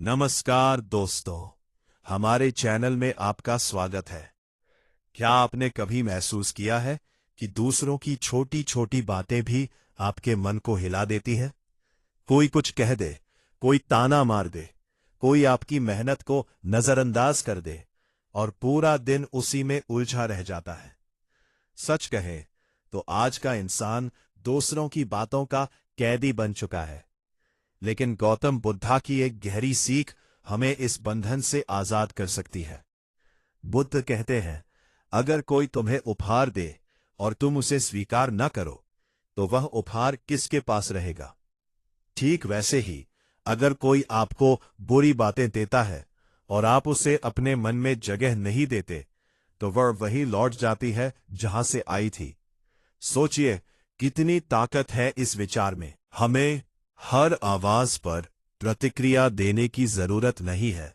नमस्कार दोस्तों, हमारे चैनल में आपका स्वागत है। क्या आपने कभी महसूस किया है कि दूसरों की छोटी छोटी बातें भी आपके मन को हिला देती है? कोई कुछ कह दे, कोई ताना मार दे, कोई आपकी मेहनत को नजरअंदाज कर दे और पूरा दिन उसी में उलझा रह जाता है। सच कहें तो आज का इंसान दूसरों की बातों का कैदी बन चुका है। लेकिन गौतम बुद्धा की एक गहरी सीख हमें इस बंधन से आजाद कर सकती है। बुद्ध कहते हैं, अगर कोई तुम्हें उपहार दे और तुम उसे स्वीकार न करो तो वह उपहार किसके पास रहेगा। ठीक वैसे ही अगर कोई आपको बुरी बातें देता है और आप उसे अपने मन में जगह नहीं देते तो वह वही लौट जाती है जहां से आई थी। सोचिए, कितनी ताकत है इस विचार में। हमें हर आवाज पर प्रतिक्रिया देने की जरूरत नहीं है।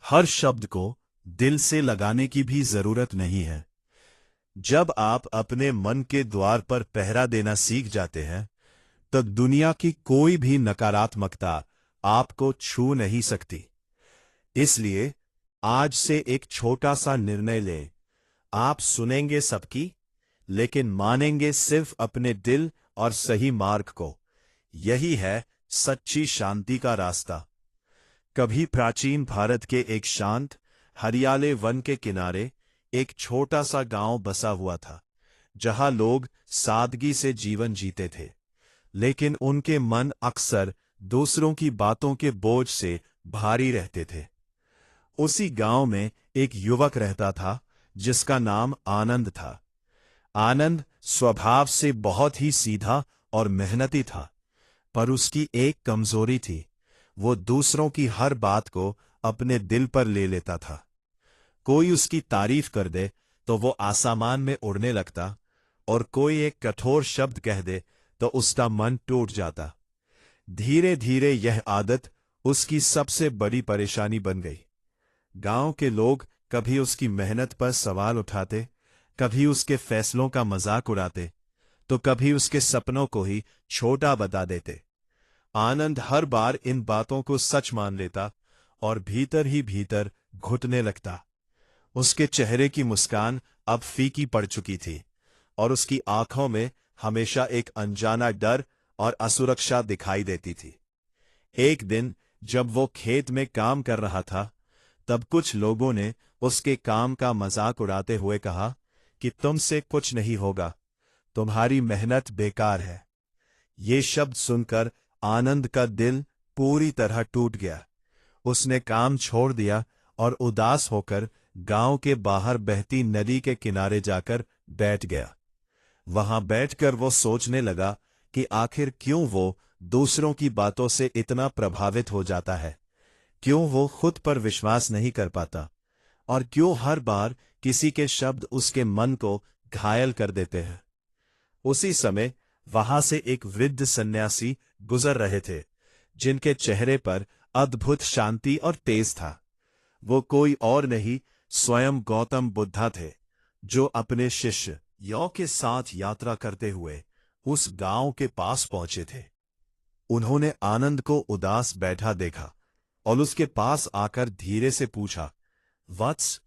हर शब्द को दिल से लगाने की भी जरूरत नहीं है। जब आप अपने मन के द्वार पर पहरा देना सीख जाते हैं तब दुनिया की कोई भी नकारात्मकता आपको छू नहीं सकती। इसलिए आज से एक छोटा सा निर्णय लें। आप सुनेंगे सबकी, लेकिन मानेंगे सिर्फ अपने दिल और सही मार्ग को। यही है सच्ची शांति का रास्ता। कभी प्राचीन भारत के एक शांत हरियाले वन के किनारे एक छोटा सा गांव बसा हुआ था, जहां लोग सादगी से जीवन जीते थे, लेकिन उनके मन अक्सर दूसरों की बातों के बोझ से भारी रहते थे। उसी गांव में एक युवक रहता था जिसका नाम आनंद था। आनंद स्वभाव से बहुत ही सीधा और मेहनती था, पर उसकी एक कमजोरी थी। वो दूसरों की हर बात को अपने दिल पर ले लेता था। कोई उसकी तारीफ कर दे तो वो आसमान में उड़ने लगता, और कोई एक कठोर शब्द कह दे तो उसका मन टूट जाता। धीरे धीरे यह आदत उसकी सबसे बड़ी परेशानी बन गई। गांव के लोग कभी उसकी मेहनत पर सवाल उठाते, कभी उसके फैसलों का मजाक उड़ाते, तो कभी उसके सपनों को ही छोटा बता देते। आनंद हर बार इन बातों को सच मान लेता और भीतर ही भीतर घुटने लगता। उसके चेहरे की मुस्कान अब फीकी पड़ चुकी थी और उसकी आंखों में हमेशा एक अनजाना डर और असुरक्षा दिखाई देती थी। एक दिन जब वो खेत में काम कर रहा था, तब कुछ लोगों ने उसके काम का मजाक उड़ाते हुए कहा कि तुमसे कुछ नहीं होगा, तुम्हारी मेहनत बेकार है। ये शब्द सुनकर आनंद का दिल पूरी तरह टूट गया। उसने काम छोड़ दिया और उदास होकर गांव के बाहर बहती नदी के किनारे जाकर बैठ गया। वहां बैठकर वो सोचने लगा कि आखिर क्यों वो दूसरों की बातों से इतना प्रभावित हो जाता है, क्यों वो खुद पर विश्वास नहीं कर पाता, और क्यों हर बार किसी के शब्द उसके मन को घायल कर देते हैं। उसी समय वहां से एक वृद्ध सन्यासी गुजर रहे थे, जिनके चेहरे पर अद्भुत शांति और तेज था। वो कोई और नहीं, स्वयं गौतम बुद्धा थे, जो अपने शिष्य यो के साथ यात्रा करते हुए उस गांव के पास पहुंचे थे। उन्होंने आनंद को उदास बैठा देखा और उसके पास आकर धीरे से पूछा, वत्स,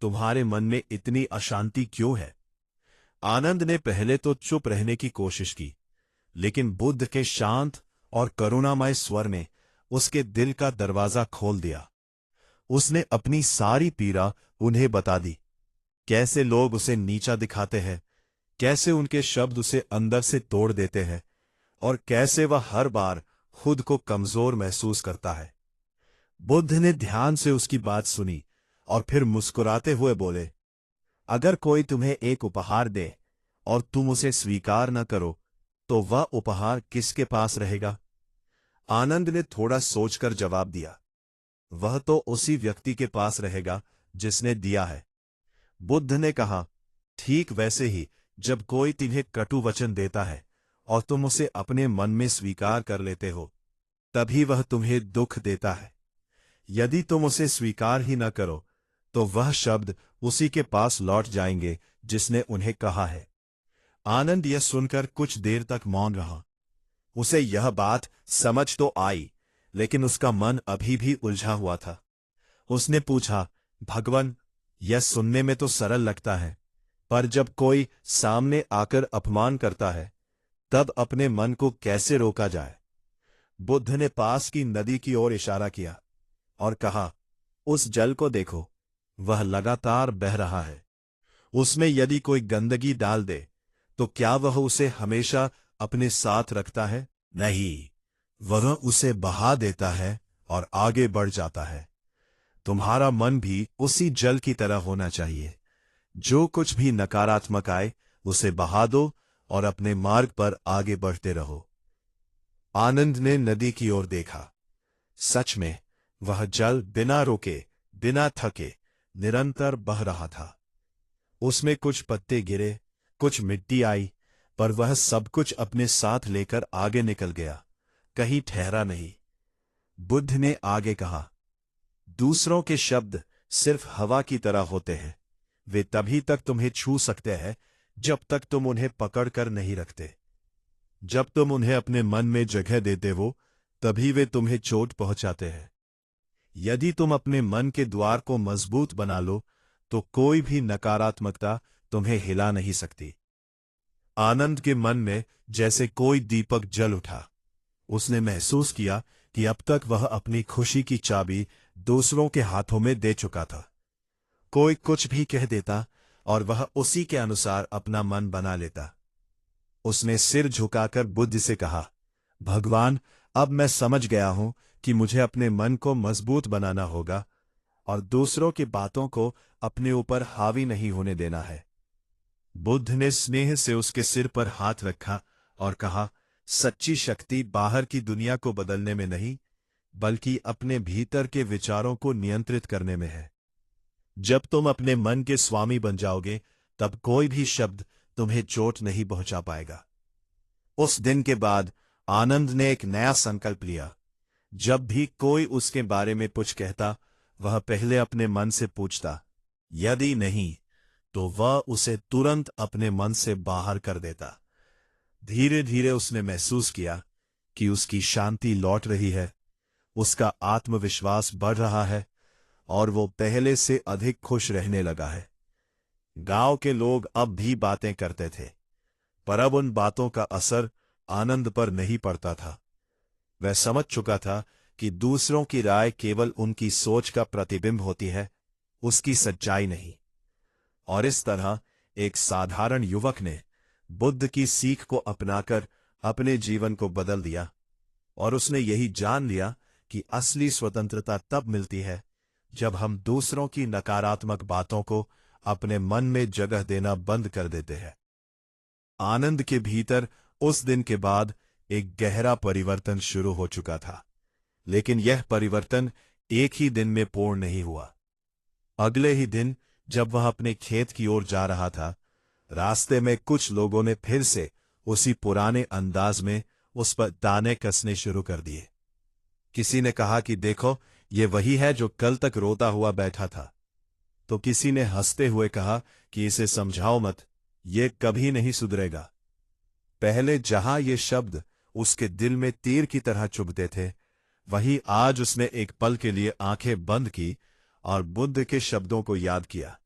तुम्हारे मन में इतनी अशांति क्यों है? आनंद ने पहले तो चुप रहने की कोशिश की, लेकिन बुद्ध के शांत और करुणामय स्वर ने उसके दिल का दरवाजा खोल दिया। उसने अपनी सारी पीड़ा उन्हें बता दी। कैसे लोग उसे नीचा दिखाते हैं, कैसे उनके शब्द उसे अंदर से तोड़ देते हैं, और कैसे वह हर बार खुद को कमजोर महसूस करता है। बुद्ध ने ध्यान से उसकी बात सुनी और फिर मुस्कुराते हुए बोले, अगर कोई तुम्हें एक उपहार दे और तुम उसे स्वीकार न करो तो वह उपहार किसके पास रहेगा? आनंद ने थोड़ा सोचकर जवाब दिया, वह तो उसी व्यक्ति के पास रहेगा जिसने दिया है। बुद्ध ने कहा, ठीक वैसे ही जब कोई तुम्हें कटु वचन देता है और तुम उसे अपने मन में स्वीकार कर लेते हो, तभी वह तुम्हें दुख देता है। यदि तुम उसे स्वीकार ही न करो तो वह शब्द उसी के पास लौट जाएंगे जिसने उन्हें कहा है। आनंद यह सुनकर कुछ देर तक मौन रहा। उसे यह बात समझ तो आई, लेकिन उसका मन अभी भी उलझा हुआ था। उसने पूछा, भगवान, यह सुनने में तो सरल लगता है, पर जब कोई सामने आकर अपमान करता है तब अपने मन को कैसे रोका जाए? बुद्ध ने पास की नदी की ओर इशारा किया और कहा, उस जल को देखो, वह लगातार बह रहा है। उसमें यदि कोई गंदगी डाल दे तो क्या वह उसे हमेशा अपने साथ रखता है? नहीं, वह उसे बहा देता है और आगे बढ़ जाता है। तुम्हारा मन भी उसी जल की तरह होना चाहिए। जो कुछ भी नकारात्मक आए उसे बहा दो और अपने मार्ग पर आगे बढ़ते रहो। आनंद ने नदी की ओर देखा। सच में वह जल बिना रुके, बिना थके निरंतर बह रहा था। उसमें कुछ पत्ते गिरे, कुछ मिट्टी आई, पर वह सब कुछ अपने साथ लेकर आगे निकल गया, कहीं ठहरा नहीं। बुद्ध ने आगे कहा, दूसरों के शब्द सिर्फ हवा की तरह होते हैं। वे तभी तक तुम्हें छू सकते हैं जब तक तुम उन्हें पकड़कर नहीं रखते। जब तुम उन्हें अपने मन में जगह देते हो तभी वे तुम्हें चोट पहुंचाते हैं। यदि तुम अपने मन के द्वार को मजबूत बना लो तो कोई भी नकारात्मकता तुम्हें हिला नहीं सकती। आनंद के मन में जैसे कोई दीपक जल उठा। उसने महसूस किया कि अब तक वह अपनी खुशी की चाबी दूसरों के हाथों में दे चुका था। कोई कुछ भी कह देता और वह उसी के अनुसार अपना मन बना लेता। उसने सिर झुकाकर बुद्ध से कहा, भगवान, अब मैं समझ गया हूं कि मुझे अपने मन को मजबूत बनाना होगा और दूसरों की बातों को अपने ऊपर हावी नहीं होने देना है। बुद्ध ने स्नेह से उसके सिर पर हाथ रखा और कहा, सच्ची शक्ति बाहर की दुनिया को बदलने में नहीं, बल्कि अपने भीतर के विचारों को नियंत्रित करने में है। जब तुम अपने मन के स्वामी बन जाओगे तब कोई भी शब्द तुम्हें चोट नहीं पहुंचा पाएगा। उस दिन के बाद आनंद ने एक नया संकल्प लिया। जब भी कोई उसके बारे में कुछ कहता वह पहले अपने मन से पूछता, यदि नहीं तो वह उसे तुरंत अपने मन से बाहर कर देता। धीरे धीरे उसने महसूस किया कि उसकी शांति लौट रही है, उसका आत्मविश्वास बढ़ रहा है और वो पहले से अधिक खुश रहने लगा है। गांव के लोग अब भी बातें करते थे, पर अब उन बातों का असर आनंद पर नहीं पड़ता था। वह समझ चुका था कि दूसरों की राय केवल उनकी सोच का प्रतिबिंब होती है, उसकी सच्चाई नहीं। और इस तरह एक साधारण युवक ने बुद्ध की सीख को अपनाकर अपने जीवन को बदल दिया और उसने यही जान लिया कि असली स्वतंत्रता तब मिलती है जब हम दूसरों की नकारात्मक बातों को अपने मन में जगह देना बंद कर देते हैं। आनंद के भीतर उस दिन के बाद एक गहरा परिवर्तन शुरू हो चुका था, लेकिन यह परिवर्तन एक ही दिन में पूर्ण नहीं हुआ। अगले ही दिन जब वह अपने खेत की ओर जा रहा था, रास्ते में कुछ लोगों ने फिर से उसी पुराने अंदाज में उस पर दाने कसने शुरू कर दिए। किसी ने कहा कि देखो, ये वही है जो कल तक रोता हुआ बैठा था। तो किसी ने हंसते हुए कहा कि इसे समझाओ मत, ये कभी नहीं सुधरेगा। पहले जहां ये शब्द उसके दिल में तीर की तरह चुभते थे, वहीं आज उसने एक पल के लिए आंखें बंद की और बुद्ध के शब्दों को याद किया,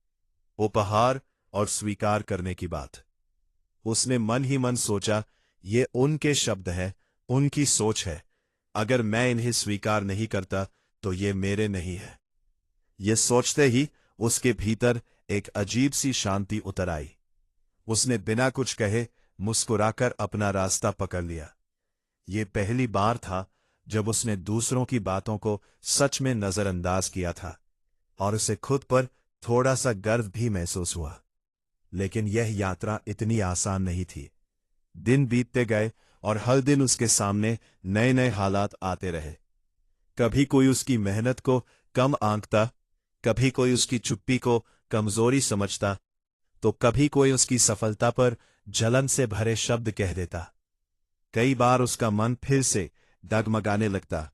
उपहार और स्वीकार करने की बात। उसने मन ही मन सोचा, ये उनके शब्द हैं, उनकी सोच है। अगर मैं इन्हें स्वीकार नहीं करता तो ये मेरे नहीं है। ये सोचते ही उसके भीतर एक अजीब सी शांति उतर आई। उसने बिना कुछ कहे मुस्कुराकर अपना रास्ता पकड़ लिया। ये पहली बार था जब उसने दूसरों की बातों को सच में नजरअंदाज किया था और उसे खुद पर थोड़ा सा गर्व भी महसूस हुआ। लेकिन यह यात्रा इतनी आसान नहीं थी। दिन बीतते गए और हर दिन उसके सामने नए नए हालात आते रहे। कभी कोई उसकी मेहनत को कम आंकता, कभी कोई उसकी चुप्पी को कमजोरी समझता, तो कभी कोई उसकी सफलता पर जलन से भरे शब्द कह देता। कई बार उसका मन फिर से डगमगाने लगता।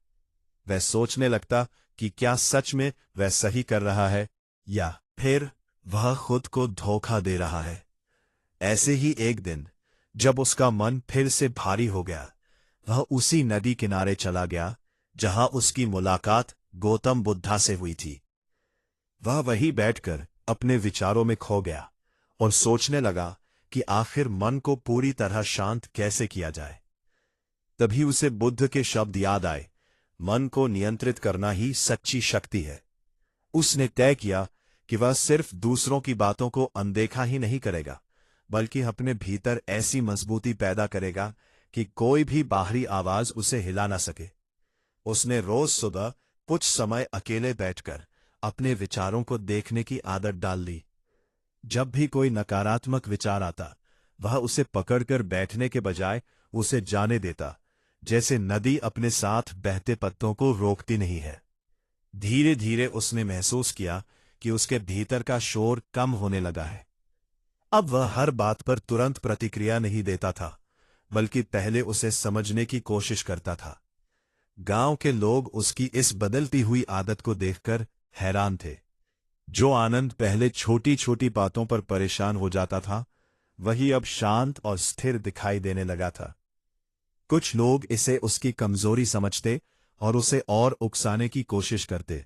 वह सोचने लगता कि क्या सच में वह सही कर रहा है या फिर वह खुद को धोखा दे रहा है। ऐसे ही एक दिन जब उसका मन फिर से भारी हो गया, वह उसी नदी किनारे चला गया जहां उसकी मुलाकात गौतम बुद्धा से हुई थी। वह वहीं बैठकर अपने विचारों में खो गया और सोचने लगा कि आखिर मन को पूरी तरह शांत कैसे किया जाए। तभी उसे बुद्ध के शब्द याद आए, मन को नियंत्रित करना ही सच्ची शक्ति है। उसने तय किया कि वह सिर्फ दूसरों की बातों को अनदेखा ही नहीं करेगा, बल्कि अपने भीतर ऐसी मजबूती पैदा करेगा कि कोई भी बाहरी आवाज उसे हिला ना सके। उसने रोज सुबह कुछ समय अकेले बैठकर अपने विचारों को देखने की आदत डाल ली। जब भी कोई नकारात्मक विचार आता, वह उसे पकड़कर बैठने के बजाय उसे जाने देता, जैसे नदी अपने साथ बहते पत्तों को रोकती नहीं है। धीरे धीरे उसने महसूस किया कि उसके भीतर का शोर कम होने लगा है। अब वह हर बात पर तुरंत प्रतिक्रिया नहीं देता था, बल्कि पहले उसे समझने की कोशिश करता था। गांव के लोग उसकी इस बदलती हुई आदत को देखकर हैरान थे। जो आनंद पहले छोटी छोटी बातों पर परेशान हो जाता था, वही अब शांत और स्थिर दिखाई देने लगा था। कुछ लोग इसे उसकी कमजोरी समझते और उसे और उकसाने की कोशिश करते,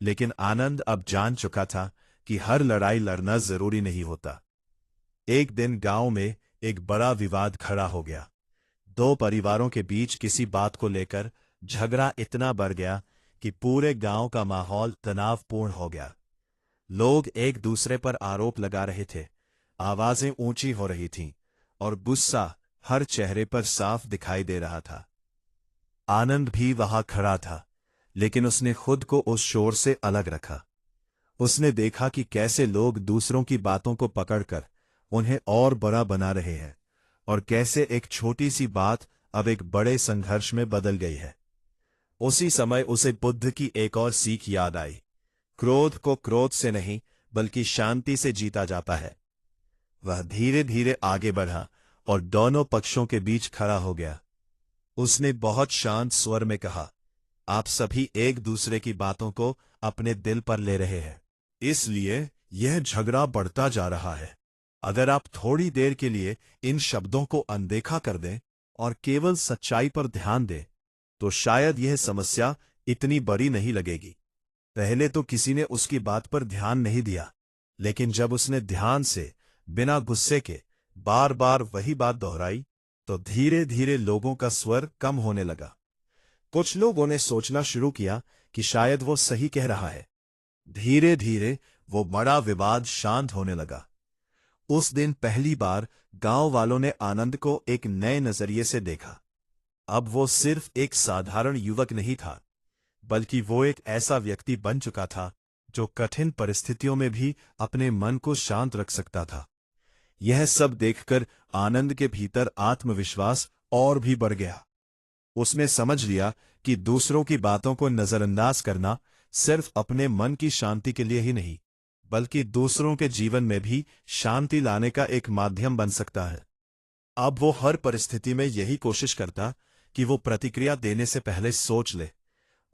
लेकिन आनंद अब जान चुका था कि हर लड़ाई लड़ना जरूरी नहीं होता। एक दिन गांव में एक बड़ा विवाद खड़ा हो गया। दो परिवारों के बीच किसी बात को लेकर झगड़ा इतना बढ़ गया कि पूरे गांव का माहौल तनावपूर्ण हो गया। लोग एक दूसरे पर आरोप लगा रहे थे, आवाजें ऊंची हो रही थीं और गुस्सा हर चेहरे पर साफ दिखाई दे रहा था। आनंद भी वहां खड़ा था, लेकिन उसने खुद को उस शोर से अलग रखा। उसने देखा कि कैसे लोग दूसरों की बातों को पकड़कर उन्हें और बड़ा बना रहे हैं और कैसे एक छोटी सी बात अब एक बड़े संघर्ष में बदल गई है। उसी समय उसे बुद्ध की एक और सीख याद आई, क्रोध को क्रोध से नहीं बल्कि शांति से जीता जाता है। वह धीरे धीरे आगे बढ़ा और दोनों पक्षों के बीच खड़ा हो गया। उसने बहुत शांत स्वर में कहा, आप सभी एक दूसरे की बातों को अपने दिल पर ले रहे हैं, इसलिए यह झगड़ा बढ़ता जा रहा है। अगर आप थोड़ी देर के लिए इन शब्दों को अनदेखा कर दें और केवल सच्चाई पर ध्यान दें, तो शायद यह समस्या इतनी बड़ी नहीं लगेगी। पहले तो किसी ने उसकी बात पर ध्यान नहीं दिया, लेकिन जब उसने ध्यान से बिना गुस्से के बार बार वही बात दोहराई, तो धीरे धीरे लोगों का स्वर कम होने लगा। कुछ लोगों ने सोचना शुरू किया कि शायद वो सही कह रहा है। धीरे धीरे वो बड़ा विवाद शांत होने लगा। उस दिन पहली बार गांव वालों ने आनंद को एक नए नजरिए से देखा। अब वो सिर्फ एक साधारण युवक नहीं था, बल्कि वो एक ऐसा व्यक्ति बन चुका था जो कठिन परिस्थितियों में भी अपने मन को शांत रख सकता था। यह सब देखकर आनंद के भीतर आत्मविश्वास और भी बढ़ गया। उसने समझ लिया कि दूसरों की बातों को नजरअंदाज करना सिर्फ अपने मन की शांति के लिए ही नहीं, बल्कि दूसरों के जीवन में भी शांति लाने का एक माध्यम बन सकता है। अब वो हर परिस्थिति में यही कोशिश करता कि वो प्रतिक्रिया देने से पहले सोच ले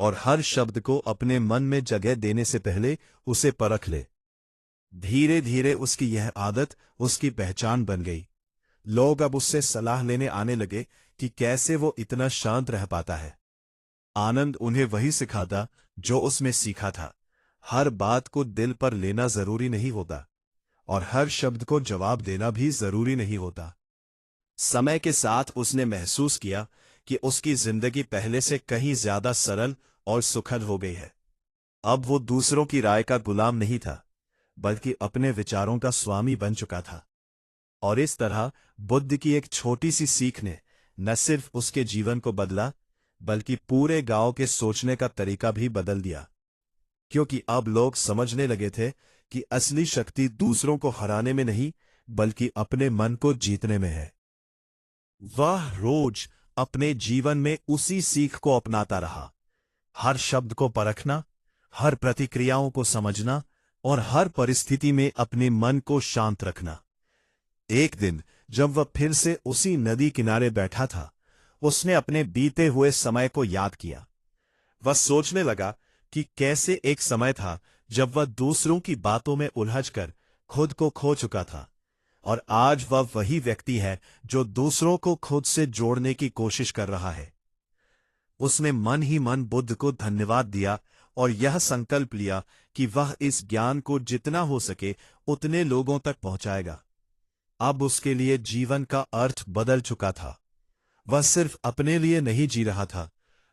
और हर शब्द को अपने मन में जगह देने से पहले उसे परख ले। धीरे धीरे उसकी यह आदत उसकी पहचान बन गई। लोग अब उससे सलाह लेने आने लगे कि कैसे वो इतना शांत रह पाता है। आनंद उन्हें वही सिखाता जो उसमें सीखा था, हर बात को दिल पर लेना जरूरी नहीं होता और हर शब्द को जवाब देना भी जरूरी नहीं होता। समय के साथ उसने महसूस किया कि उसकी जिंदगी पहले से कहीं ज्यादा सरल और सुखद हो गई है। अब वो दूसरों की राय का गुलाम नहीं था, बल्कि अपने विचारों का स्वामी बन चुका था। और इस तरह बुद्ध की एक छोटी सी सीख ने न सिर्फ उसके जीवन को बदला, बल्कि पूरे गांव के सोचने का तरीका भी बदल दिया। क्योंकि अब लोग समझने लगे थे कि असली शक्ति दूसरों को हराने में नहीं, बल्कि अपने मन को जीतने में है। वह रोज अपने जीवन में उसी सीख को अपनाता रहा, हर शब्द को परखना, हर प्रतिक्रियाओं को समझना और हर परिस्थिति में अपने मन को शांत रखना। एक दिन जब वह फिर से उसी नदी किनारे बैठा था, उसने अपने बीते हुए समय को याद किया। वह सोचने लगा कि कैसे एक समय था जब वह दूसरों की बातों में उलझकर खुद को खो चुका था, और आज वह वही व्यक्ति है जो दूसरों को खुद से जोड़ने की कोशिश कर रहा है। उसने मन ही मन बुद्ध को धन्यवाद दिया और यह संकल्प लिया कि वह इस ज्ञान को जितना हो सके उतने लोगों तक पहुंचाएगा। अब उसके लिए जीवन का अर्थ बदल चुका था। वह सिर्फ अपने लिए नहीं जी रहा था,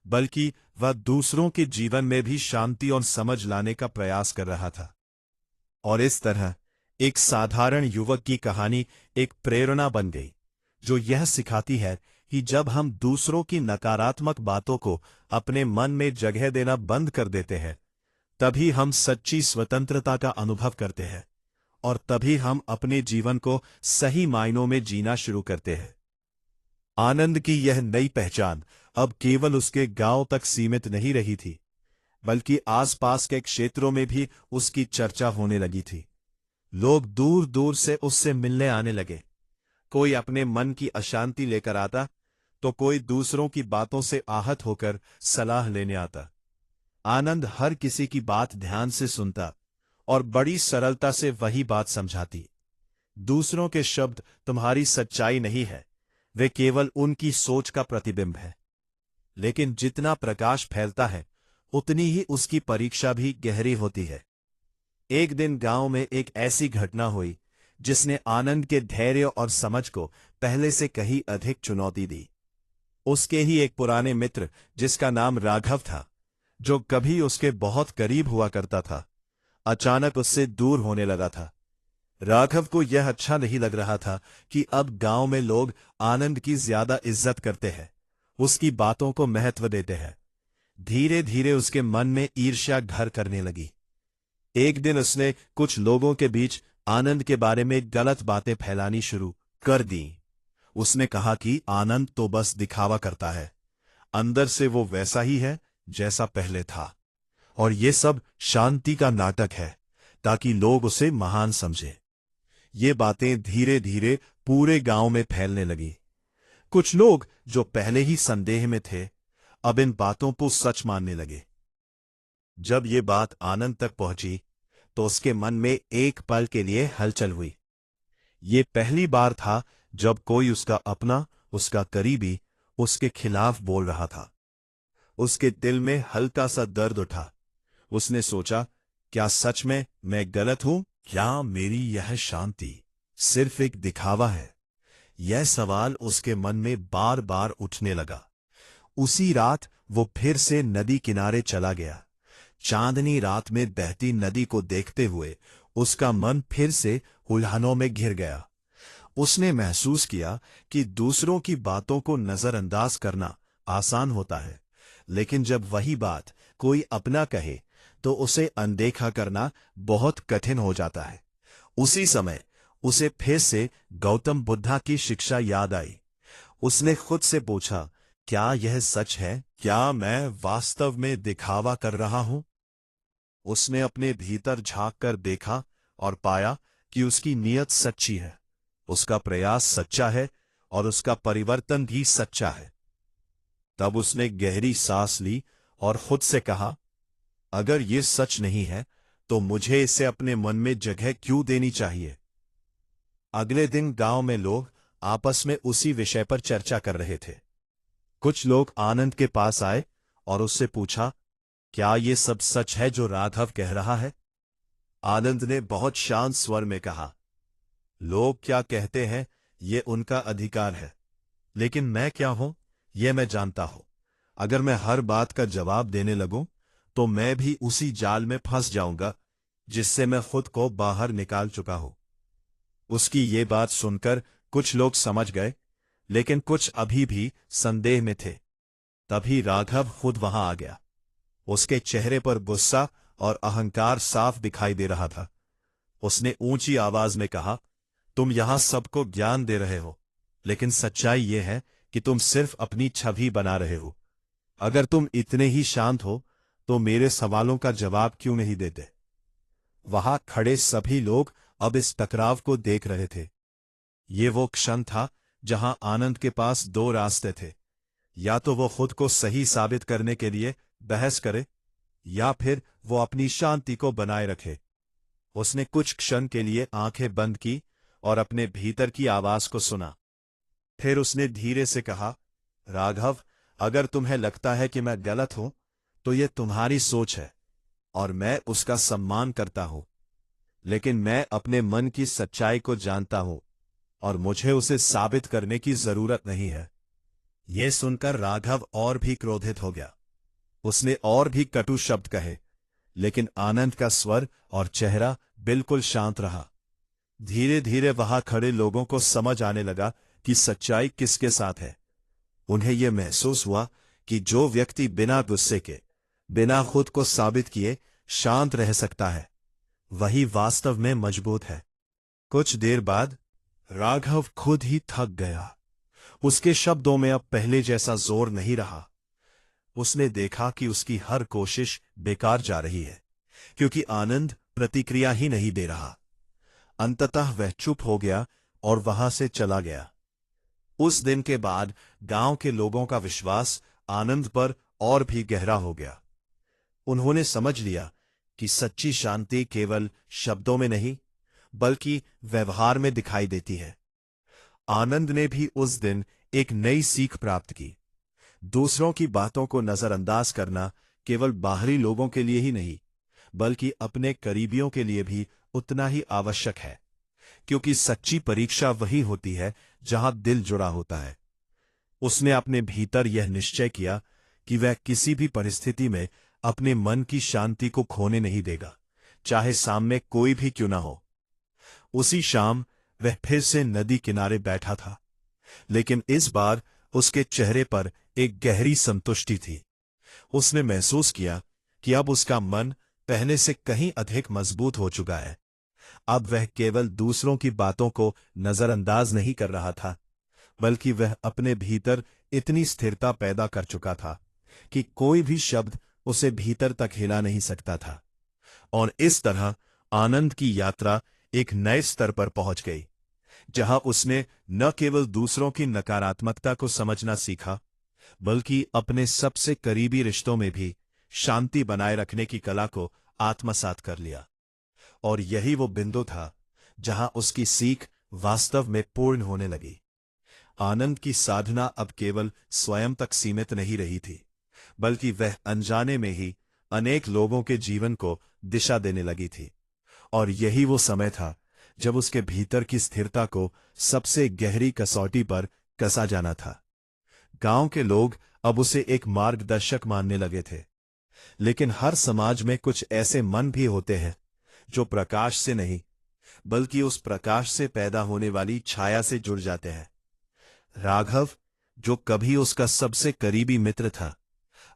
बल्कि वह दूसरों के जीवन में भी शांति और समझ लाने का प्रयास कर रहा था। और इस तरह एक साधारण युवक की कहानी एक प्रेरणा बन गई, जो यह सिखाती है कि जब हम दूसरों की नकारात्मक बातों को अपने मन में जगह देना बंद कर देते हैं, तभी हम सच्ची स्वतंत्रता का अनुभव करते हैं और तभी हम अपने जीवन को सही मायनों में जीना शुरू करते हैं। आनंद की यह नई पहचान अब केवल उसके गांव तक सीमित नहीं रही थी, बल्कि आसपास के क्षेत्रों में भी उसकी चर्चा होने लगी थी। लोग दूर दूर से उससे मिलने आने लगे। कोई अपने मन की अशांति लेकर आता, तो कोई दूसरों की बातों से आहत होकर सलाह लेने आता। आनंद हर किसी की बात ध्यान से सुनता और बड़ी सरलता से वही बात समझाती। दूसरों के शब्द तुम्हारी सच्चाई नहीं है, वे केवल उनकी सोच का प्रतिबिंब है। लेकिन जितना प्रकाश फैलता है, उतनी ही उसकी परीक्षा भी गहरी होती है। एक दिन गांव में एक ऐसी घटना हुई जिसने आनंद के धैर्य और समझ को पहले से कहीं अधिक चुनौती दी। उसके ही एक पुराने मित्र, जिसका नाम राघव था, जो कभी उसके बहुत करीब हुआ करता था, अचानक उससे दूर होने लगा था। राघव को यह अच्छा नहीं लग रहा था कि अब गांव में लोग आनंद की ज्यादा इज्जत करते हैं, उसकी बातों को महत्व देते हैं। धीरे धीरे उसके मन में ईर्ष्या घर करने लगी। एक दिन उसने कुछ लोगों के बीच आनंद के बारे में गलत बातें फैलानी शुरू कर दी। उसने कहा कि आनंद तो बस दिखावा करता है, अंदर से वो वैसा ही है जैसा पहले था, और ये सब शांति का नाटक है ताकि लोग उसे महान समझे। ये बातें धीरे धीरे पूरे गांव में फैलने लगी। कुछ लोग जो पहले ही संदेह में थे, अब इन बातों को सच मानने लगे। जब ये बात आनंद तक पहुंची, तो उसके मन में एक पल के लिए हलचल हुई। ये पहली बार था जब कोई उसका अपना, उसका करीबी, उसके खिलाफ बोल रहा था। उसके दिल में हल्का सा दर्द उठा। उसने सोचा, क्या सच में मैं गलत हूं? क्या मेरी यह शांति सिर्फ एक दिखावा है? यह सवाल उसके मन में बार बार उठने लगा। उसी रात वो फिर से नदी किनारे चला गया। चांदनी रात में बहती नदी को देखते हुए उसका मन फिर से उलझनों में घिर गया। उसने महसूस किया कि दूसरों की बातों को नजरअंदाज करना आसान होता है, लेकिन जब वही बात कोई अपना कहे तो उसे अनदेखा करना बहुत कठिन हो जाता है। उसी समय उसे फिर से गौतम बुद्धा की शिक्षा याद आई। उसने खुद से पूछा, क्या यह सच है? क्या मैं वास्तव में दिखावा कर रहा हूं? उसने अपने भीतर झांक कर देखा और पाया कि उसकी नीयत सच्ची है, उसका प्रयास सच्चा है और उसका परिवर्तन भी सच्चा है। तब उसने गहरी सांस ली और खुद से कहा, अगर ये सच नहीं है तो मुझे इसे अपने मन में जगह क्यों देनी चाहिए? अगले दिन गांव में लोग आपस में उसी विषय पर चर्चा कर रहे थे। कुछ लोग आनंद के पास आए और उससे पूछा, क्या ये सब सच है जो राघव कह रहा है? आनंद ने बहुत शांत स्वर में कहा, लोग क्या कहते हैं ये उनका अधिकार है, लेकिन मैं क्या हूं ये मैं जानता हूं। अगर मैं हर बात का जवाब देने लगूं तो मैं भी उसी जाल में फंस जाऊंगा जिससे मैं खुद को बाहर निकाल चुका हूं। उसकी ये बात सुनकर कुछ लोग समझ गए, लेकिन कुछ अभी भी संदेह में थे। तभी राघव खुद वहां आ गया। उसके चेहरे पर गुस्सा और अहंकार साफ दिखाई दे रहा था। उसने ऊंची आवाज में कहा, तुम यहां सबको ज्ञान दे रहे हो, लेकिन सच्चाई यह है कि तुम सिर्फ अपनी छवि बना रहे हो। अगर तुम इतने ही शांत हो तो मेरे सवालों का जवाब क्यों नहीं देते? वहां खड़े सभी लोग अब इस टकराव को देख रहे थे। ये वो क्षण था जहां आनंद के पास दो रास्ते थे, या तो वो खुद को सही साबित करने के लिए बहस करे, या फिर वो अपनी शांति को बनाए रखे। उसने कुछ क्षण के लिए आंखें बंद की और अपने भीतर की आवाज को सुना। फिर उसने धीरे से कहा, राघव, अगर तुम्हें लगता है कि मैं गलत हूं तो यह तुम्हारी सोच है और मैं उसका सम्मान करता हूं, लेकिन मैं अपने मन की सच्चाई को जानता हूं और मुझे उसे साबित करने की जरूरत नहीं है। यह सुनकर राघव और भी क्रोधित हो गया। उसने और भी कटु शब्द कहे, लेकिन आनंद का स्वर और चेहरा बिल्कुल शांत रहा। धीरे धीरे वहां खड़े लोगों को समझ आने लगा कि सच्चाई किसके साथ है। उन्हें यह महसूस हुआ कि जो व्यक्ति बिना गुस्से के, बिना खुद को साबित किए शांत रह सकता है, वही वास्तव में मजबूत है। कुछ देर बाद राघव खुद ही थक गया। उसके शब्दों में अब पहले जैसा जोर नहीं रहा। उसने देखा कि उसकी हर कोशिश बेकार जा रही है, क्योंकि आनंद प्रतिक्रिया ही नहीं दे रहा। अंततः वह चुप हो गया और वहां से चला गया। उस दिन के बाद गांव के लोगों का विश्वास आनंद पर और भी गहरा हो गया। उन्होंने समझ लिया कि सच्ची शांति केवल शब्दों में नहीं, बल्कि व्यवहार में दिखाई देती है। आनंद ने भी उस दिन एक नई सीख प्राप्त की। दूसरों की बातों को नजरअंदाज करना केवल बाहरी लोगों के लिए ही नहीं, बल्कि अपने करीबियों के लिए भी उतना ही आवश्यक है, क्योंकि सच्ची परीक्षा वही होती है जहां दिल जुड़ा होता है। उसने अपने भीतर यह निश्चय किया कि वह किसी भी परिस्थिति में अपने मन की शांति को खोने नहीं देगा, चाहे सामने कोई भी क्यों ना हो। उसी शाम वह फिर से नदी किनारे बैठा था, लेकिन इस बार उसके चेहरे पर एक गहरी संतुष्टि थी। उसने महसूस किया कि अब उसका मन पहले से कहीं अधिक मजबूत हो चुका है। अब वह केवल दूसरों की बातों को नजरअंदाज नहीं कर रहा था, बल्कि वह अपने भीतर इतनी स्थिरता पैदा कर चुका था कि कोई भी शब्द उसे भीतर तक हिला नहीं सकता था। और इस तरह आनंद की यात्रा एक नए स्तर पर पहुंच गई, जहां उसने न केवल दूसरों की नकारात्मकता को समझना सीखा, बल्कि अपने सबसे करीबी रिश्तों में भी शांति बनाए रखने की कला को आत्मसात कर लिया। और यही वो बिंदु था जहां उसकी सीख वास्तव में पूर्ण होने लगी। आनंद की साधना अब केवल स्वयं तक सीमित नहीं रही थी, बल्कि वह अनजाने में ही अनेक लोगों के जीवन को दिशा देने लगी थी। और यही वो समय था जब उसके भीतर की स्थिरता को सबसे गहरी कसौटी पर कसा जाना था। गांव के लोग अब उसे एक मार्गदर्शक मानने लगे थे, लेकिन हर समाज में कुछ ऐसे मन भी होते हैं जो प्रकाश से नहीं, बल्कि उस प्रकाश से पैदा होने वाली छाया से जुड़ जाते हैं। राघव, जो कभी उसका सबसे करीबी मित्र था,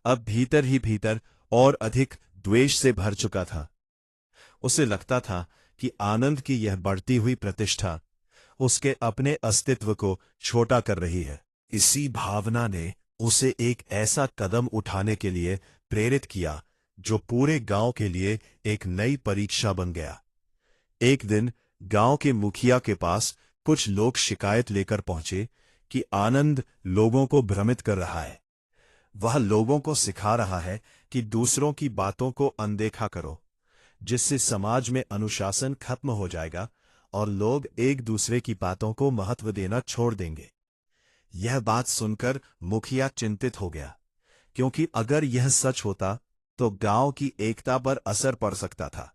अब भीतर ही भीतर और अधिक द्वेष से भर चुका था। उसे लगता था कि आनंद की यह बढ़ती हुई प्रतिष्ठा उसके अपने अस्तित्व को छोटा कर रही है। इसी भावना ने उसे एक ऐसा कदम उठाने के लिए प्रेरित किया जो पूरे गांव के लिए एक नई परीक्षा बन गया। एक दिन गांव के मुखिया के पास कुछ लोग शिकायत लेकर पहुंचे कि आनंद लोगों को भ्रमित कर रहा है। वह लोगों को सिखा रहा है कि दूसरों की बातों को अनदेखा करो, जिससे समाज में अनुशासन खत्म हो जाएगा और लोग एक दूसरे की बातों को महत्व देना छोड़ देंगे। यह बात सुनकर मुखिया चिंतित हो गया, क्योंकि अगर यह सच होता तो गांव की एकता पर असर पड़ सकता था।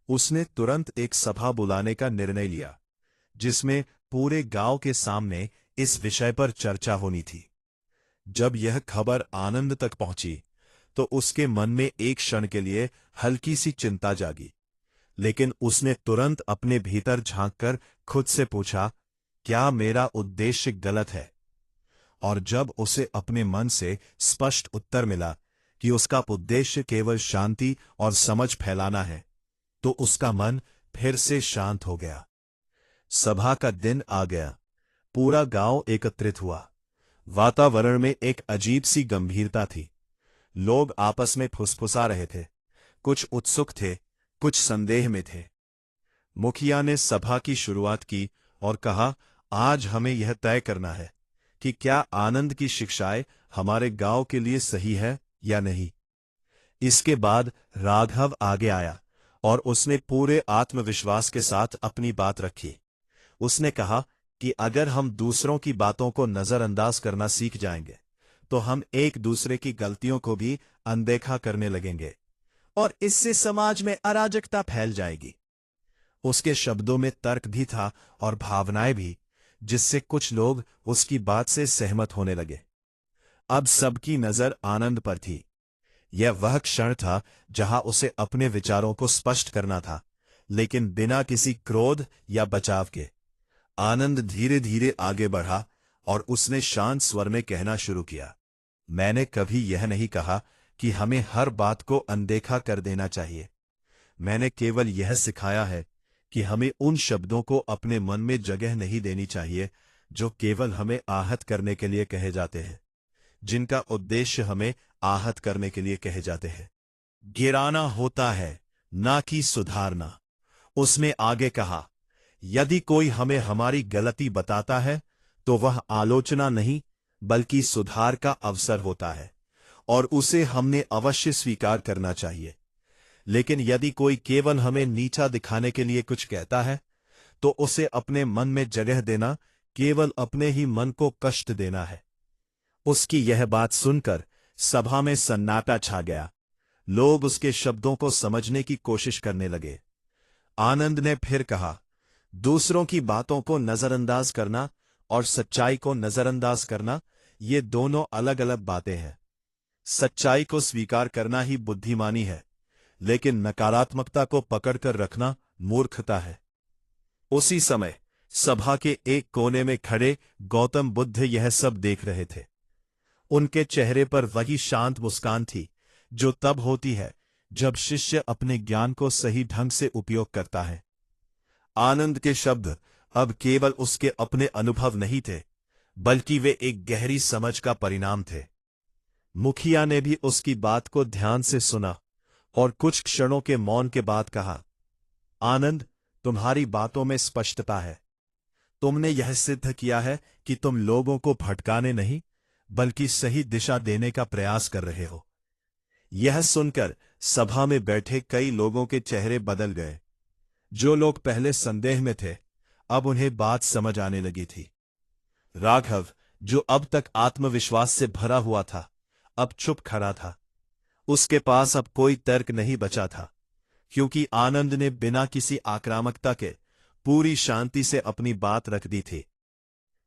उसने तुरंत एक सभा बुलाने का निर्णय लिया, जिसमें पूरे गांव के सामने इस विषय पर चर्चा होनी थी। जब यह खबर आनंद तक पहुंची तो उसके मन में एक क्षण के लिए हल्की सी चिंता जागी, लेकिन उसने तुरंत अपने भीतर झांककर खुद से पूछा, क्या मेरा उद्देश्य गलत है? और जब उसे अपने मन से स्पष्ट उत्तर मिला कि उसका उद्देश्य केवल शांति और समझ फैलाना है, तो उसका मन फिर से शांत हो गया। सभा का दिन आ गया। पूरा गांव एकत्रित हुआ। वातावरण में एक अजीब सी गंभीरता थी। लोग आपस में फुसफुसा रहे थे, कुछ उत्सुक थे, कुछ संदेह में थे। मुखिया ने सभा की शुरुआत की और कहा, आज हमें यह तय करना है कि क्या आनंद की शिक्षाएं हमारे गांव के लिए सही है या नहीं। इसके बाद राघव आगे आया और उसने पूरे आत्मविश्वास के साथ अपनी बात रखी। उसने कहा कि अगर हम दूसरों की बातों को नजरअंदाज करना सीख जाएंगे तो हम एक दूसरे की गलतियों को भी अनदेखा करने लगेंगे और इससे समाज में अराजकता फैल जाएगी। उसके शब्दों में तर्क भी था और भावनाएं भी, जिससे कुछ लोग उसकी बात से सहमत होने लगे। अब सबकी नजर आनंद पर थी। यह वह क्षण था जहां उसे अपने विचारों को स्पष्ट करना था, लेकिन बिना किसी क्रोध या बचाव के। आनंद धीरे धीरे आगे बढ़ा और उसने शांत स्वर में कहना शुरू किया, मैंने कभी यह नहीं कहा कि हमें हर बात को अनदेखा कर देना चाहिए। मैंने केवल यह सिखाया है कि हमें उन शब्दों को अपने मन में जगह नहीं देनी चाहिए जो केवल हमें आहत करने के लिए कहे जाते हैं, जिनका उद्देश्य हमें आहत करने के लिए कहे जाते हैं। गिराना होता है, ना कि सुधारना। उसने आगे कहा, यदि कोई हमें हमारी गलती बताता है तो वह आलोचना नहीं बल्कि सुधार का अवसर होता है और उसे हमने अवश्य स्वीकार करना चाहिए। लेकिन यदि कोई केवल हमें नीचा दिखाने के लिए कुछ कहता है तो उसे अपने मन में जगह देना केवल अपने ही मन को कष्ट देना है। उसकी यह बात सुनकर सभा में सन्नाटा छा गया। लोग उसके शब्दों को समझने की कोशिश करने लगे। आनंद ने फिर कहा, दूसरों की बातों को नजरअंदाज करना और सच्चाई को नजरअंदाज करना, ये दोनों अलग अलग बातें हैं। सच्चाई को स्वीकार करना ही बुद्धिमानी है, लेकिन नकारात्मकता को पकड़कर रखना मूर्खता है। उसी समय सभा के एक कोने में खड़े गौतम बुद्ध यह सब देख रहे थे। उनके चेहरे पर वही शांत मुस्कान थी जो तब होती है जब शिष्य अपने ज्ञान को सही ढंग से उपयोग करता है। आनंद के शब्द अब केवल उसके अपने अनुभव नहीं थे, बल्कि वे एक गहरी समझ का परिणाम थे। मुखिया ने भी उसकी बात को ध्यान से सुना और कुछ क्षणों के मौन के बाद कहा, आनंद, तुम्हारी बातों में स्पष्टता है। तुमने यह सिद्ध किया है कि तुम लोगों को भटकाने नहीं बल्कि सही दिशा देने का प्रयास कर रहे हो। यह सुनकर सभा में बैठे कई लोगों के चेहरे बदल गए। जो लोग पहले संदेह में थे, अब उन्हें बात समझ आने लगी थी। राघव, जो अब तक आत्मविश्वास से भरा हुआ था, अब चुप खड़ा था। उसके पास अब कोई तर्क नहीं बचा था, क्योंकि आनंद ने बिना किसी आक्रामकता के पूरी शांति से अपनी बात रख दी थी।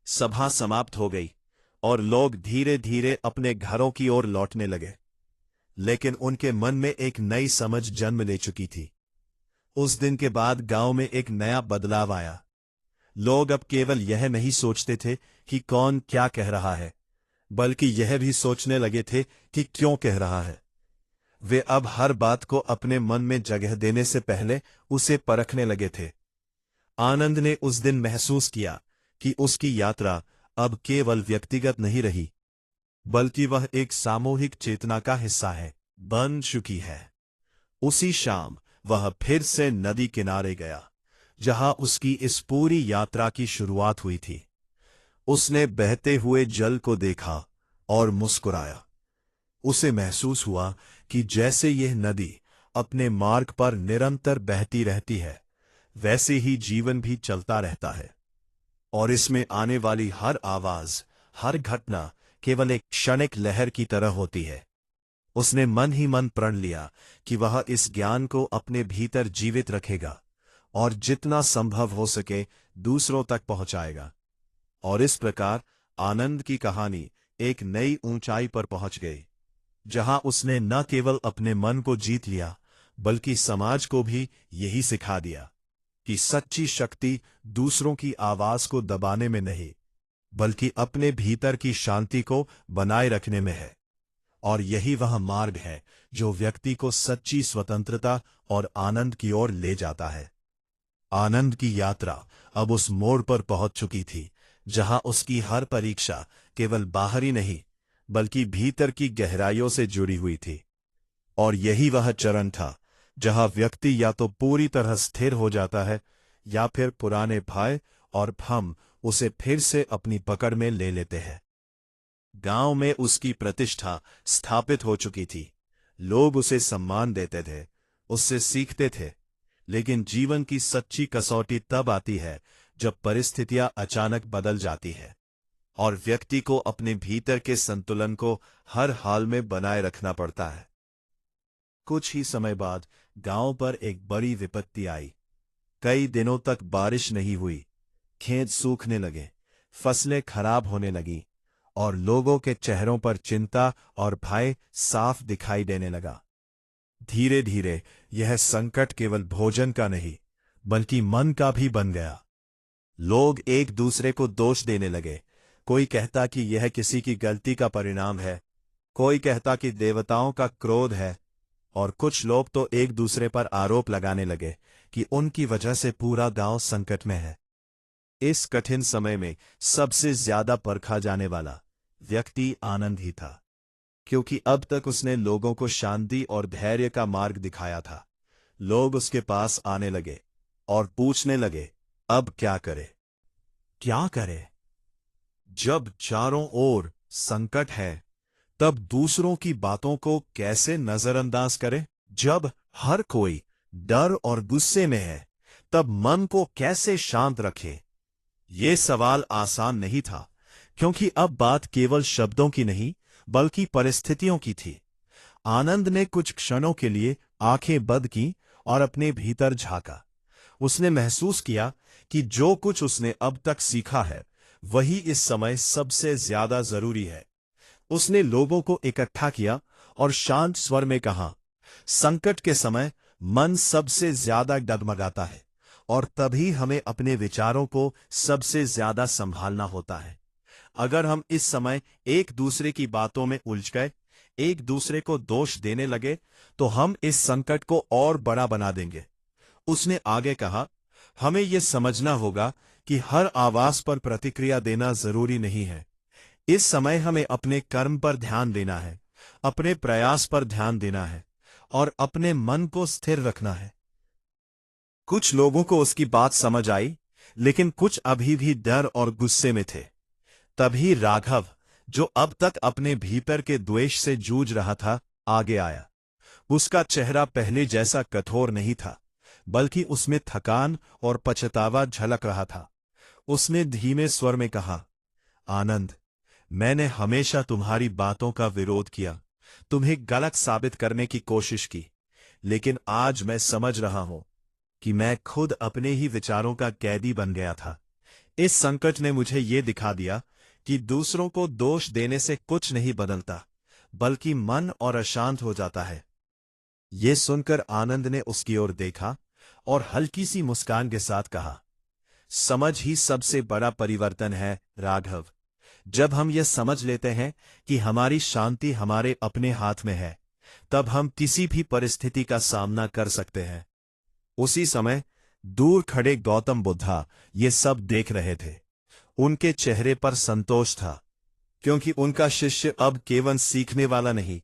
सभा समाप्त हो गई और लोग धीरे धीरे अपने घरों की ओर लौटने लगे, लेकिन उनके मन में एक नई समझ जन्म ले चुकी थी। उस दिन के बाद गांव में एक नया बदलाव आया। लोग अब केवल यह नहीं सोचते थे कि कौन क्या कह रहा है, बल्कि यह भी सोचने लगे थे कि क्यों कह रहा है। वे अब हर बात को अपने मन में जगह देने से पहले उसे परखने लगे थे। आनंद ने उस दिन महसूस किया कि उसकी यात्रा अब केवल व्यक्तिगत नहीं रही, बल्कि वह एक सामूहिक चेतना का हिस्सा बन चुकी है। उसी शाम वह फिर से नदी किनारे गया, जहां उसकी इस पूरी यात्रा की शुरुआत हुई थी। उसने बहते हुए जल को देखा और मुस्कुराया। उसे महसूस हुआ कि जैसे यह नदी अपने मार्ग पर निरंतर बहती रहती है, वैसे ही जीवन भी चलता रहता है और इसमें आने वाली हर आवाज, हर घटना केवल एक क्षणिक लहर की तरह होती है। उसने मन ही मन प्रण लिया कि वह इस ज्ञान को अपने भीतर जीवित रखेगा और जितना संभव हो सके दूसरों तक पहुंचाएगा। और इस प्रकार आनंद की कहानी एक नई ऊंचाई पर पहुंच गई, जहां उसने न केवल अपने मन को जीत लिया, बल्कि समाज को भी यही सिखा दिया कि सच्ची शक्ति दूसरों की आवाज को दबाने में नहीं, बल्कि अपने भीतर की शांति को बनाए रखने में है। और यही वह मार्ग है जो व्यक्ति को सच्ची स्वतंत्रता और आनंद की ओर ले जाता है। आनंद की यात्रा अब उस मोड़ पर पहुंच चुकी थी जहां उसकी हर परीक्षा केवल बाहरी नहीं बल्कि भीतर की गहराइयों से जुड़ी हुई थी। और यही वह चरण था जहां व्यक्ति या तो पूरी तरह स्थिर हो जाता है या फिर पुराने भय और भ्रम उसे फिर से अपनी पकड़ में ले लेते हैं। गांव में उसकी प्रतिष्ठा स्थापित हो चुकी थी। लोग उसे सम्मान देते थे, उससे सीखते थे। लेकिन जीवन की सच्ची कसौटी तब आती है जब परिस्थितियां अचानक बदल जाती है और व्यक्ति को अपने भीतर के संतुलन को हर हाल में बनाए रखना पड़ता है। कुछ ही समय बाद गांव पर एक बड़ी विपत्ति आई। कई दिनों तक बारिश नहीं हुई, खेत सूखने लगे, फसलें खराब होने लगी और लोगों के चेहरों पर चिंता और भय साफ दिखाई देने लगा। धीरे धीरे यह संकट केवल भोजन का नहीं बल्कि मन का भी बन गया। लोग एक दूसरे को दोष देने लगे। कोई कहता कि यह किसी की गलती का परिणाम है, कोई कहता कि देवताओं का क्रोध है, और कुछ लोग तो एक दूसरे पर आरोप लगाने लगे कि उनकी वजह से पूरा गांव संकट में है। इस कठिन समय में सबसे ज्यादा परखा जाने वाला व्यक्ति आनंद ही था, क्योंकि अब तक उसने लोगों को शांति और धैर्य का मार्ग दिखाया था। लोग उसके पास आने लगे और पूछने लगे, अब क्या करे, क्या करे? जब चारों ओर संकट है तब दूसरों की बातों को कैसे नजरअंदाज करे? जब हर कोई डर और गुस्से में है तब मन को कैसे शांत रखे? ये सवाल आसान नहीं था, क्योंकि अब बात केवल शब्दों की नहीं बल्कि परिस्थितियों की थी। आनंद ने कुछ क्षणों के लिए आंखें बंद की और अपने भीतर झांका। उसने महसूस किया कि जो कुछ उसने अब तक सीखा है वही इस समय सबसे ज्यादा जरूरी है। उसने लोगों को इकट्ठा किया और शांत स्वर में कहा, संकट के समय मन सबसे ज्यादा डगमगाता है और तभी हमें अपने विचारों को सबसे ज्यादा संभालना होता है। अगर हम इस समय एक दूसरे की बातों में उलझ गए, एक दूसरे को दोष देने लगे, तो हम इस संकट को और बड़ा बना देंगे। उसने आगे कहा, हमें यह समझना होगा कि हर आवाज पर प्रतिक्रिया देना जरूरी नहीं है। इस समय हमें अपने कर्म पर ध्यान देना है, अपने प्रयास पर ध्यान देना है और अपने मन को स्थिर रखना है। कुछ लोगों को उसकी बात समझ आई, लेकिन कुछ अभी भी डर और गुस्से में थे। तभी राघव, जो अब तक अपने भीतर के द्वेष से जूझ रहा था, आगे आया। उसका चेहरा पहले जैसा कठोर नहीं था, बल्कि उसमें थकान और पछतावा झलक रहा था। उसने धीमे स्वर में कहा, आनंद, मैंने हमेशा तुम्हारी बातों का विरोध किया, तुम्हें गलत साबित करने की कोशिश की, लेकिन आज मैं समझ रहा हूं कि मैं खुद अपने ही विचारों का कैदी बन गया था। इस संकट ने मुझे ये दिखा दिया कि दूसरों को दोष देने से कुछ नहीं बदलता, बल्कि मन और अशांत हो जाता है। ये सुनकर आनंद ने उसकी ओर देखा और हल्की सी मुस्कान के साथ कहा, समझ ही सबसे बड़ा परिवर्तन है राघव। जब हम ये समझ लेते हैं कि हमारी शांति हमारे अपने हाथ में है, तब हम किसी भी परिस्थिति का सामना कर सकते हैं। उसी समय दूर खड़े गौतम बुद्धा ये सब देख रहे थे। उनके चेहरे पर संतोष था, क्योंकि उनका शिष्य अब केवल सीखने वाला नहीं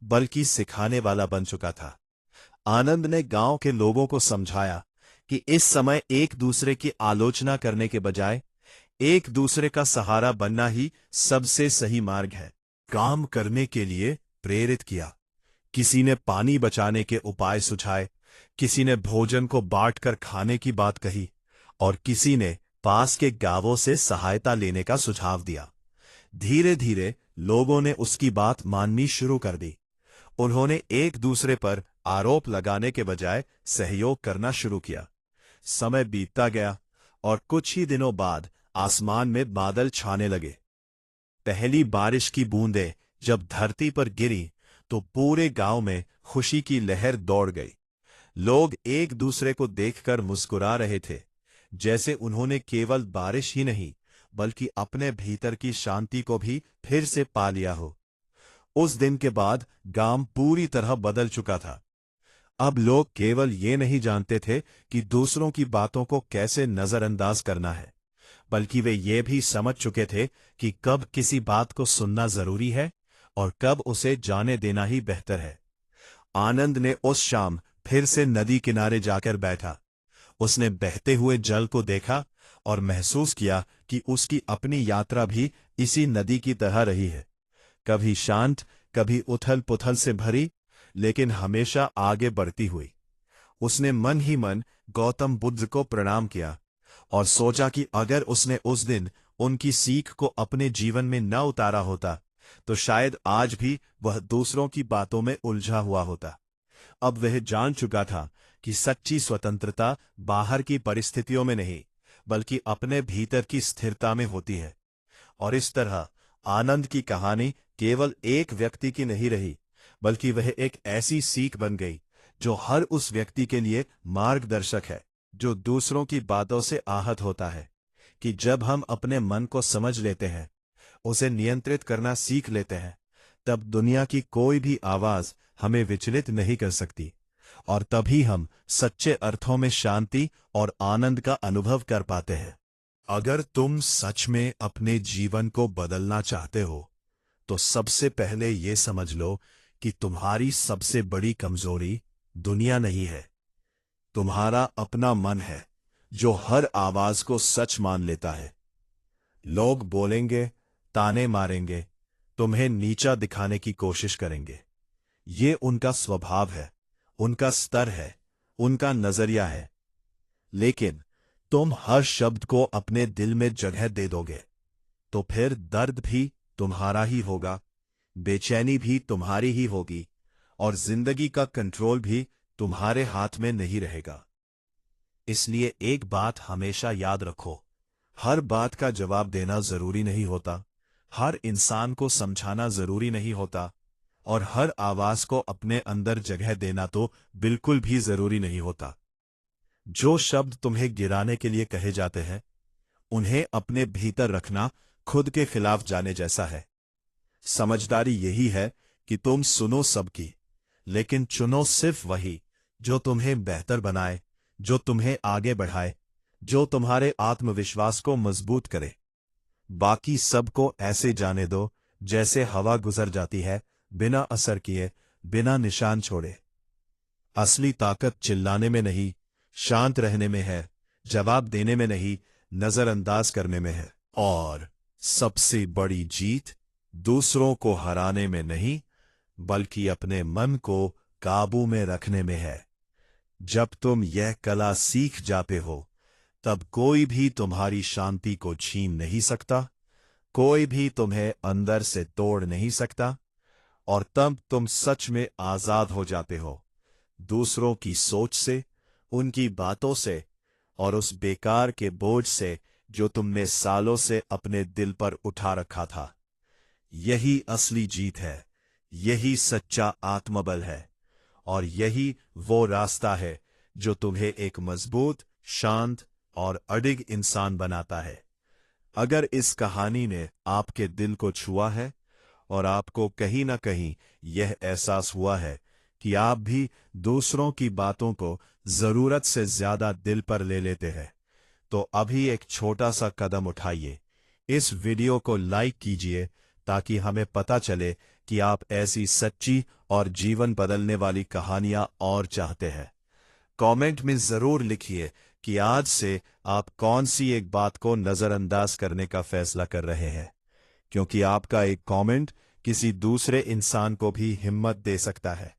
बल्कि सिखाने वाला बन चुका था। आनंद ने गांव के लोगों को समझाया कि इस समय एक दूसरे की आलोचना करने के बजाय एक दूसरे का सहारा बनना ही सबसे सही मार्ग है। काम करने के लिए प्रेरित किया। किसी ने पानी बचाने के उपाय सुझाए, किसी ने भोजन को बांटकर खाने की बात कही और किसी ने पास के गांवों से सहायता लेने का सुझाव दिया। धीरे धीरे लोगों ने उसकी बात माननी शुरू कर दी। उन्होंने एक दूसरे पर आरोप लगाने के बजाय सहयोग करना शुरू किया। समय बीतता गया और कुछ ही दिनों बाद आसमान में बादल छाने लगे। पहली बारिश की बूंदें जब धरती पर गिरी तो पूरे गांव में खुशी की लहर दौड़ गई। लोग एक दूसरे को देखकर मुस्कुरा रहे थे, जैसे उन्होंने केवल बारिश ही नहीं बल्कि अपने भीतर की शांति को भी फिर से पा लिया हो। उस दिन के बाद गांव पूरी तरह बदल चुका था। अब लोग केवल ये नहीं जानते थे कि दूसरों की बातों को कैसे नजरअंदाज करना है, बल्कि वे ये भी समझ चुके थे कि कब किसी बात को सुनना जरूरी है और कब उसे जाने देना ही बेहतर है। आनंद ने उस शाम फिर से नदी किनारे जाकर बैठा। उसने बहते हुए जल को देखा और महसूस किया कि उसकी अपनी यात्रा भी इसी नदी की तरह रही है, कभी शांत, कभी उथल पुथल से भरी, लेकिन हमेशा आगे बढ़ती हुई। उसने मन ही मन गौतम बुद्ध को प्रणाम किया और सोचा कि अगर उसने उस दिन उनकी सीख को अपने जीवन में न उतारा होता तो शायद आज भी वह दूसरों की बातों में उलझा हुआ होता। अब वह जान चुका था कि सच्ची स्वतंत्रता बाहर की परिस्थितियों में नहीं, बल्कि अपने भीतर की स्थिरता में होती है। और इस तरह आनंद की कहानी केवल एक व्यक्ति की नहीं रही, बल्कि वह एक ऐसी सीख बन गई जो हर उस व्यक्ति के लिए मार्गदर्शक है, जो दूसरों की बातों से आहत होता है कि जब हम अपने मन को समझ लेते हैं, उसे नियंत्रित करना सीख लेते हैं, तब दुनिया की कोई भी आवाज हमें विचलित नहीं कर सकती, और तभी हम सच्चे अर्थों में शांति और आनंद का अनुभव कर पाते हैं। अगर तुम सच में अपने जीवन को बदलना चाहते हो, तो सबसे पहले ये समझ लो कि तुम्हारी सबसे बड़ी कमजोरी दुनिया नहीं है, तुम्हारा अपना मन है, जो हर आवाज को सच मान लेता है। लोग बोलेंगे, ताने मारेंगे, तुम्हें नीचा दिखाने की कोशिश करेंगे। ये उनका स्वभाव है, उनका स्तर है, उनका नजरिया है। लेकिन तुम हर शब्द को अपने दिल में जगह दे दोगे, तो फिर दर्द भी तुम्हारा ही होगा, बेचैनी भी तुम्हारी ही होगी, और जिंदगी का कंट्रोल भी तुम्हारे हाथ में नहीं रहेगा। इसलिए एक बात हमेशा याद रखो, हर बात का जवाब देना जरूरी नहीं होता, हर इंसान को समझाना जरूरी नहीं होता, और हर आवाज को अपने अंदर जगह देना तो बिल्कुल भी जरूरी नहीं होता। जो शब्द तुम्हें गिराने के लिए कहे जाते हैं, उन्हें अपने भीतर रखना खुद के खिलाफ जाने जैसा है। समझदारी यही है कि तुम सुनो सबकी, लेकिन चुनो सिर्फ वही जो तुम्हें बेहतर बनाए, जो तुम्हें आगे बढ़ाए, जो तुम्हारे आत्मविश्वास को मजबूत करे। बाकी सबको ऐसे जाने दो जैसे हवा गुजर जाती है, बिना असर किए, बिना निशान छोड़े। असली ताकत चिल्लाने में नहीं, शांत रहने में है, जवाब देने में नहीं, नजरअंदाज करने में है। और सबसे बड़ी जीत दूसरों को हराने में नहीं, बल्कि अपने मन को काबू में रखने में है। जब तुम यह कला सीख जाते हो, तब कोई भी तुम्हारी शांति को छीन नहीं सकता, कोई भी तुम्हें अंदर से तोड़ नहीं सकता, और तब तुम सच में आजाद हो जाते हो, दूसरों की सोच से, उनकी बातों से, और उस बेकार के बोझ से जो तुमने सालों से अपने दिल पर उठा रखा था। यही असली जीत है, यही सच्चा आत्मबल है, और यही वो रास्ता है जो तुम्हें एक मजबूत, शांत और अडिग इंसान बनाता है। अगर इस कहानी ने आपके दिल को छुआ है और आपको कहीं ना कहीं यह एहसास हुआ है कि आप भी दूसरों की बातों को जरूरत से ज्यादा दिल पर ले लेते हैं, तो अभी एक छोटा सा कदम उठाइए। इस वीडियो को लाइक कीजिए ताकि हमें पता चले कि आप ऐसी सच्ची और जीवन बदलने वाली कहानियां और चाहते हैं। कमेंट में जरूर लिखिए कि आज से आप कौन सी एक बात को नजरअंदाज करने का फैसला कर रहे हैं, क्योंकि आपका एक कमेंट किसी दूसरे इंसान को भी हिम्मत दे सकता है।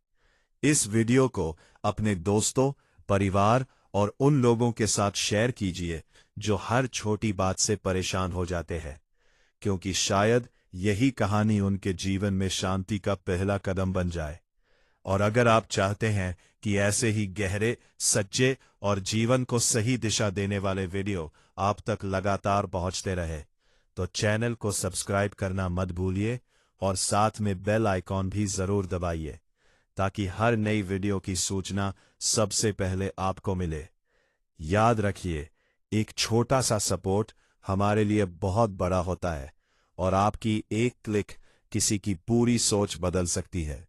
इस वीडियो को अपने दोस्तों, परिवार और उन लोगों के साथ शेयर कीजिए जो हर छोटी बात से परेशान हो जाते हैं, क्योंकि शायद यही कहानी उनके जीवन में शांति का पहला कदम बन जाए। और अगर आप चाहते हैं कि ऐसे ही गहरे, सच्चे और जीवन को सही दिशा देने वाले वीडियो आप तक लगातार पहुंचते रहे, तो चैनल को सब्सक्राइब करना मत भूलिए और साथ में बेल आइकॉन भी जरूर दबाइए, ताकि हर नई वीडियो की सूचना सबसे पहले आपको मिले। याद रखिए, एक छोटा सा सपोर्ट हमारे लिए बहुत बड़ा होता है, और आपकी एक क्लिक किसी की पूरी सोच बदल सकती है।